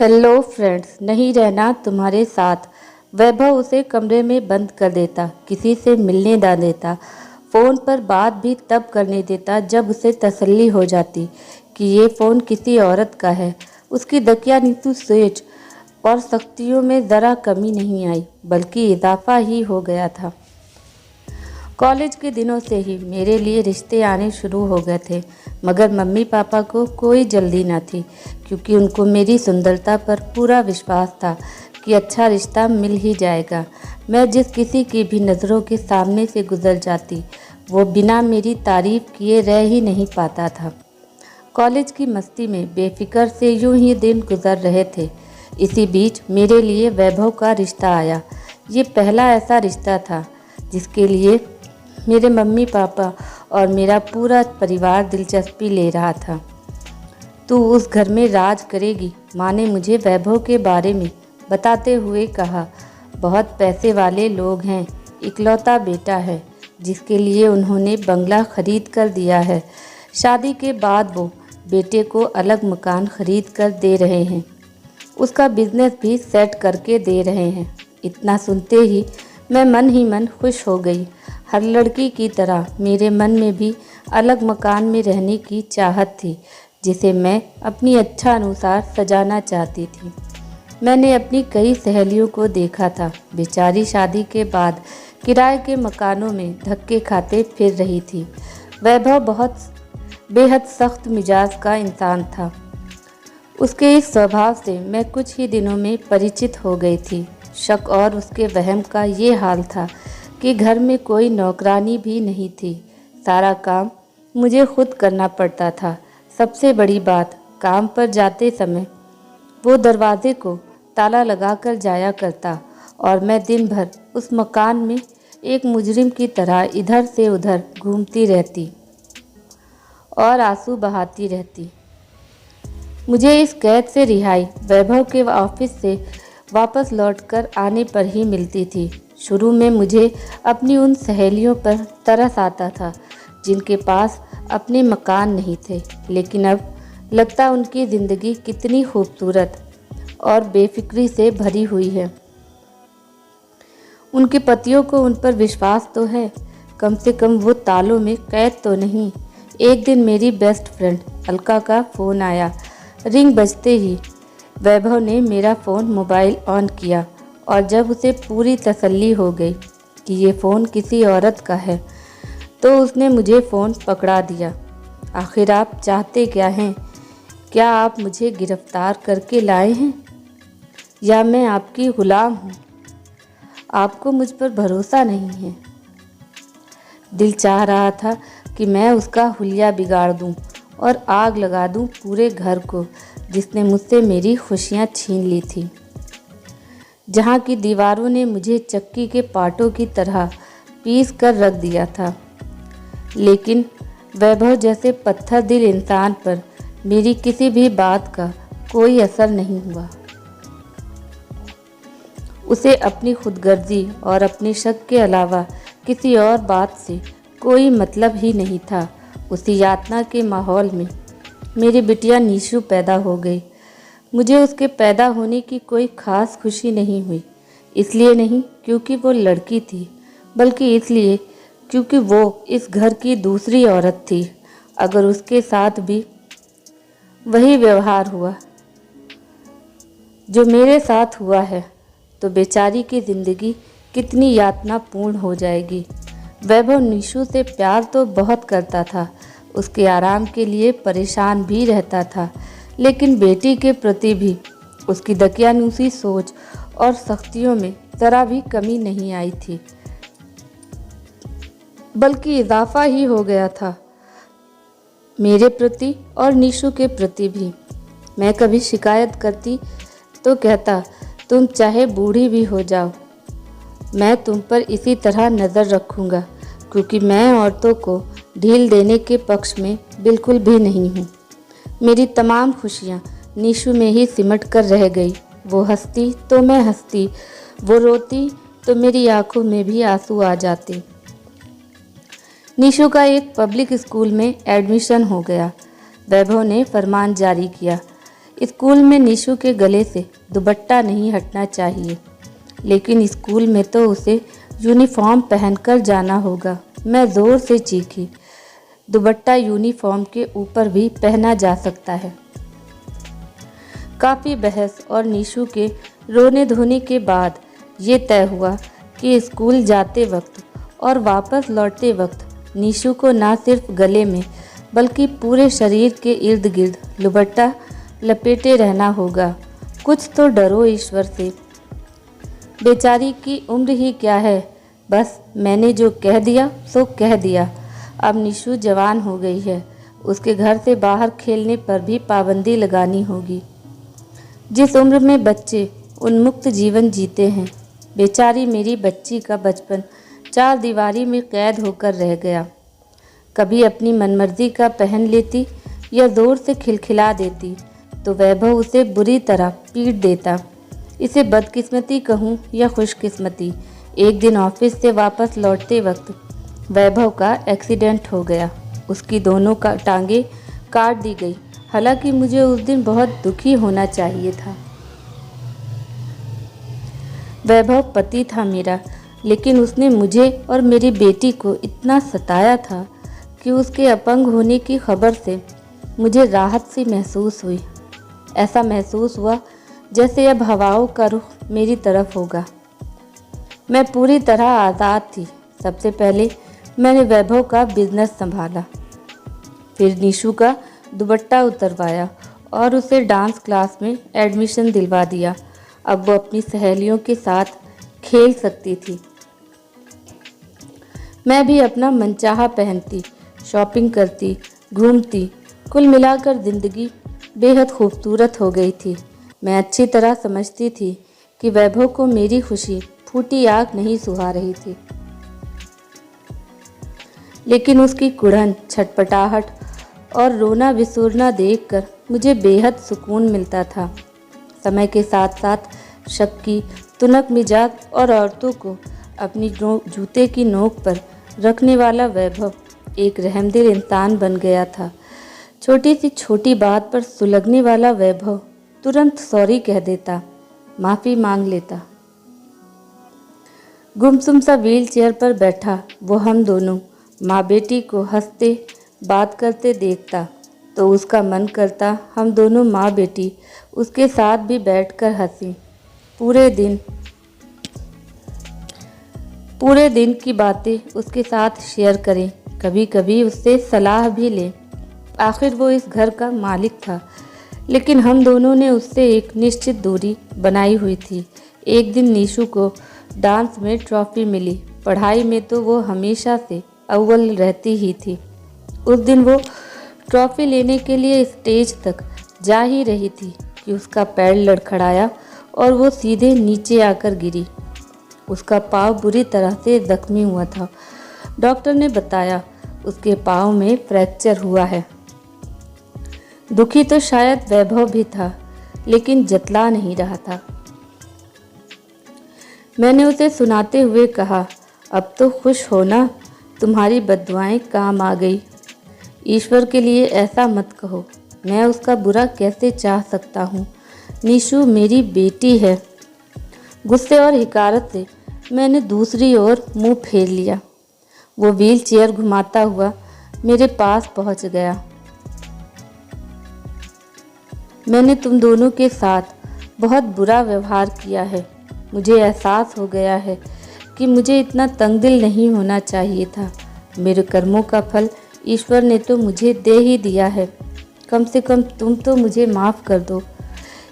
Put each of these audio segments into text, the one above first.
Hello friends, नहीं रहना तुम्हारे साथ। वैभव उसे कमरे में बंद कर देता, किसी से मिलने ना देता, फ़ोन पर बात भी तब करने देता जब उसे तसल्ली हो जाती कि ये फ़ोन किसी औरत का है। उसकी दकियानूसी सोच और सख्तियों में ज़रा कमी नहीं आई, बल्कि इजाफा ही हो गया था। कॉलेज के दिनों से ही मेरे लिए रिश्ते आने शुरू हो गए थे, मगर मम्मी पापा को कोई जल्दी न थी, क्योंकि उनको मेरी सुंदरता पर पूरा विश्वास था कि अच्छा रिश्ता मिल ही जाएगा। मैं जिस किसी की भी नज़रों के सामने से गुजर जाती, वो बिना मेरी तारीफ किए रह ही नहीं पाता था। कॉलेज की मस्ती में बेफिक्र से यूं ही दिन गुजर रहे थे। इसी बीच मेरे लिए वैभव का रिश्ता आया। ये पहला ऐसा रिश्ता था जिसके लिए मेरे मम्मी पापा और मेरा पूरा परिवार दिलचस्पी ले रहा था। तू उस घर में राज करेगी, माँ ने मुझे वैभव के बारे में बताते हुए कहा। बहुत पैसे वाले लोग हैं, इकलौता बेटा है जिसके लिए उन्होंने बंगला खरीद कर दिया है। शादी के बाद वो बेटे को अलग मकान खरीद कर दे रहे हैं, उसका बिजनेस भी सेट करके दे रहे हैं। इतना सुनते ही मैं मन ही मन खुश हो गई। हर लड़की की तरह मेरे मन में भी अलग मकान में रहने की चाहत थी, जिसे मैं अपनी इच्छा अनुसार सजाना चाहती थी। मैंने अपनी कई सहेलियों को देखा था, बेचारी शादी के बाद किराए के मकानों में धक्के खाते फिर रही थी। वैभव बेहद सख्त मिजाज का इंसान था। उसके इस स्वभाव से मैं कुछ ही दिनों में परिचित हो गई थी। शक और उसके वहम का ये हाल था कि घर में कोई नौकरानी भी नहीं थी, सारा काम मुझे खुद करना पड़ता था। सबसे बड़ी बात, काम पर जाते समय वो दरवाजे को ताला लगाकर जाया करता और मैं दिन भर उस मकान में एक मुजरिम की तरह इधर से उधर घूमती रहती और आंसू बहाती रहती। मुझे इस कैद से रिहाई वैभव के ऑफिस से वापस लौटकर आने पर ही मिलती थी। शुरू में मुझे अपनी उन सहेलियों पर तरस आता था जिनके पास अपने मकान नहीं थे, लेकिन अब लगता उनकी ज़िंदगी कितनी खूबसूरत और बेफिक्री से भरी हुई है। उनके पतियों को उन पर विश्वास तो है, कम से कम वो तालों में कैद तो नहीं। एक दिन मेरी बेस्ट फ्रेंड अलका का फ़ोन आया। रिंग बजते ही वैभव ने मेरा फ़ोन मोबाइल ऑन किया और जब उसे पूरी तसल्ली हो गई कि ये फ़ोन किसी औरत का है, तो उसने मुझे फ़ोन पकड़ा दिया। आखिर आप चाहते क्या हैं? क्या आप मुझे गिरफ्तार करके लाए हैं या मैं आपकी ग़ुलाम हूँ? आपको मुझ पर भरोसा नहीं है। दिल चाह रहा था कि मैं उसका हुलिया बिगाड़ दूँ और आग लगा दूँ पूरे घर को, जिसने मुझसे मेरी खुशियाँ छीन ली थी, जहाँ की दीवारों ने मुझे चक्की के पाटों की तरह पीस कर रख दिया था। लेकिन वैभव जैसे पत्थर दिल इंसान पर मेरी किसी भी बात का कोई असर नहीं हुआ। उसे अपनी खुदगर्जी और अपने शक के अलावा किसी और बात से कोई मतलब ही नहीं था। उसी यातना के माहौल में मेरी बिटिया नीशू पैदा हो गई। मुझे उसके पैदा होने की कोई ख़ास खुशी नहीं हुई, इसलिए नहीं क्योंकि वो लड़की थी, बल्कि इसलिए क्योंकि वो इस घर की दूसरी औरत थी। अगर उसके साथ भी वही व्यवहार हुआ जो मेरे साथ हुआ है, तो बेचारी की ज़िंदगी कितनी यातनापूर्ण हो जाएगी। वैभव नीशू से प्यार तो बहुत करता था, उसके आराम के लिए परेशान भी रहता था, लेकिन बेटी के प्रति भी उसकी दकियानूसी सोच और सख्तियों में ज़रा भी कमी नहीं आई थी, बल्कि इजाफा ही हो गया था मेरे प्रति और नीशू के प्रति भी। मैं कभी शिकायत करती तो कहता, तुम चाहे बूढ़ी भी हो जाओ, मैं तुम पर इसी तरह नज़र रखूँगा, क्योंकि मैं औरतों को ढील देने के पक्ष में बिल्कुल भी नहीं हूँ। मेरी तमाम खुशियाँ नीशू में ही सिमट कर रह गई। वो हंसती तो मैं हंसती, वो रोती तो मेरी आंखों में भी आंसू आ जाते। नीशू का एक पब्लिक स्कूल में एडमिशन हो गया। वैभव ने फरमान जारी किया, स्कूल में निशु के गले से दुपट्टा नहीं हटना चाहिए, लेकिन स्कूल में तो उसे यूनिफॉर्म पहनकर जाना होगा। मैं ज़ोर से चीखी। दुपट्टा यूनिफॉर्म के ऊपर भी पहना जा सकता है। काफ़ी बहस और निशु के रोने धोने के बाद ये तय हुआ कि स्कूल जाते वक्त और वापस लौटते वक्त निशु को ना सिर्फ गले में बल्कि पूरे शरीर के इर्द गिर्द दुपट्टा लपेटे रहना होगा। कुछ तो डरो ईश्वर से। बेचारी की उम्र ही क्या है, बस मैंने जो कह दिया सो कह दिया। अब निशु जवान हो गई है, उसके घर से बाहर खेलने पर भी पाबंदी लगानी होगी। जिस उम्र में बच्चे उन्मुक्त जीवन जीते हैं, बेचारी मेरी बच्ची का बचपन चार दीवारी में कैद होकर रह गया। कभी अपनी मनमर्जी का पहन लेती या ज़ोर से खिलखिला देती तो वैभव उसे बुरी तरह पीट देता। इसे बदकिस्मती कहूँ या खुशकिस्मती, एक दिन ऑफिस से वापस लौटते वक्त वैभव का एक्सीडेंट हो गया। उसकी दोनों का टांगें काट दी गई। हालांकि मुझे उस दिन बहुत दुखी होना चाहिए था। वैभव पति था मेरा, लेकिन उसने मुझे और मेरी बेटी को इतना सताया था कि उसके अपंग होने की खबर से मुझे राहत सी महसूस हुई। ऐसा महसूस हुआ जैसे अब हवाओं का रुख मेरी तरफ होगा। मैं पूरी तरह आज़ाद थी। सबसे पहले मैंने वैभव का बिजनेस संभाला, फिर निशु का दुपट्टा उतरवाया और उसे डांस क्लास में एडमिशन दिलवा दिया। अब वो अपनी सहेलियों के साथ खेल सकती थी। मैं भी अपना मनचाहा पहनती, शॉपिंग करती, घूमती। कुल मिलाकर ज़िंदगी बेहद खूबसूरत हो गई थी। मैं अच्छी तरह समझती थी कि वैभव को मेरी खुशी फूटी आग नहीं सुहा रही थी, लेकिन उसकी कुढ़न, छटपटाहट और रोना विसूरना देखकर मुझे बेहद सुकून मिलता था। समय के साथ साथ शक्की, तुनक मिजाज और औरतों को अपनी जूते की नोक पर रखने वाला वैभव एक रहमदिल इंसान बन गया था। छोटी सी छोटी बात पर सुलगने वाला वैभव तुरंत सॉरी कह देता, माफ़ी मांग लेता। गुमसुम सा व्हील चेयर पर बैठा वो हम दोनों माँ बेटी को हंसते बात करते देखता तो उसका मन करता हम दोनों माँ बेटी उसके साथ भी बैठकर हंसी। पूरे दिन की बातें उसके साथ शेयर करें, कभी कभी उससे सलाह भी लें। आखिर वो इस घर का मालिक था, लेकिन हम दोनों ने उससे एक निश्चित दूरी बनाई हुई थी। एक दिन निशु को डांस में ट्रॉफी मिली। पढ़ाई में तो वो हमेशा से अव्वल रहती ही थी। उस दिन वो ट्रॉफी लेने के लिए स्टेज तक जा ही रही थी कि उसका पैर लड़खड़ाया और वो सीधे नीचे आकर गिरी। उसका पाँव बुरी तरह से जख्मी हुआ था। डॉक्टर ने बताया उसके पाँव में फ्रैक्चर हुआ है। दुखी तो शायद वैभव भी था, लेकिन जतला नहीं रहा था। मैंने उसे सुनाते हुए कहा, अब तो खुश हो ना, तुम्हारी बद्दुआएं काम आ गई। ईश्वर के लिए ऐसा मत कहो, मैं उसका बुरा कैसे चाह सकता हूँ। निशु मेरी बेटी है। गुस्से और हिकारत से मैंने दूसरी ओर मुंह फेर लिया। वो व्हील चेयर घुमाता हुआ मेरे पास पहुँच गया। मैंने तुम दोनों के साथ बहुत बुरा व्यवहार किया है। मुझे एहसास हो गया है कि मुझे इतना तंगदिल नहीं होना चाहिए था। मेरे कर्मों का फल ईश्वर ने तो मुझे दे ही दिया है। कम से कम तुम तो मुझे माफ़ कर दो।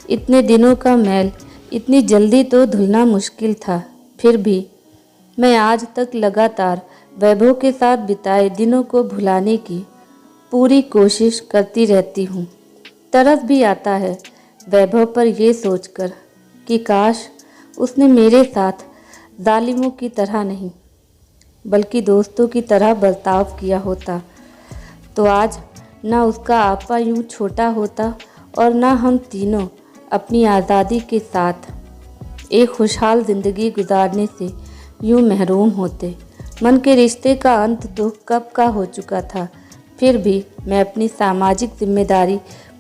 इतने दिनों का मैल इतनी जल्दी तो धुलना मुश्किल था। फिर भी मैं आज तक लगातार वैभव के साथ बिताए दिनों को भुलाने की पूरी कोशिश करती रहती हूँ। तरस भी आता है वैभव पर यह सोचकर कि काश उसने मेरे साथ जालिमों की तरह नहीं बल्कि दोस्तों की तरह बर्ताव किया होता, तो आज ना उसका आपा यूं छोटा होता और ना हम तीनों अपनी आज़ादी के साथ एक खुशहाल ज़िंदगी गुजारने से यूं महरूम होते। मन के रिश्ते का अंत तो कब का हो चुका था। फिर भी मैं अपनी सामाजिक जिम्मेदारी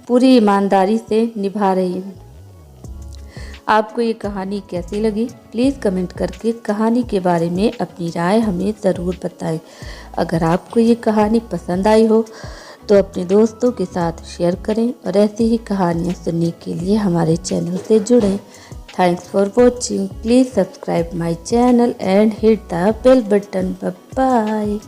पूरी ईमानदारी से निभा रही है। आपको ये कहानी कैसी लगी? प्लीज़ कमेंट करके कहानी के बारे में अपनी राय हमें ज़रूर बताएं। अगर आपको ये कहानी पसंद आई हो तो अपने दोस्तों के साथ शेयर करें और ऐसी ही कहानियाँ सुनने के लिए हमारे चैनल से जुड़ें। Thanks for watching. Please subscribe my channel and hit the bell button. Bye.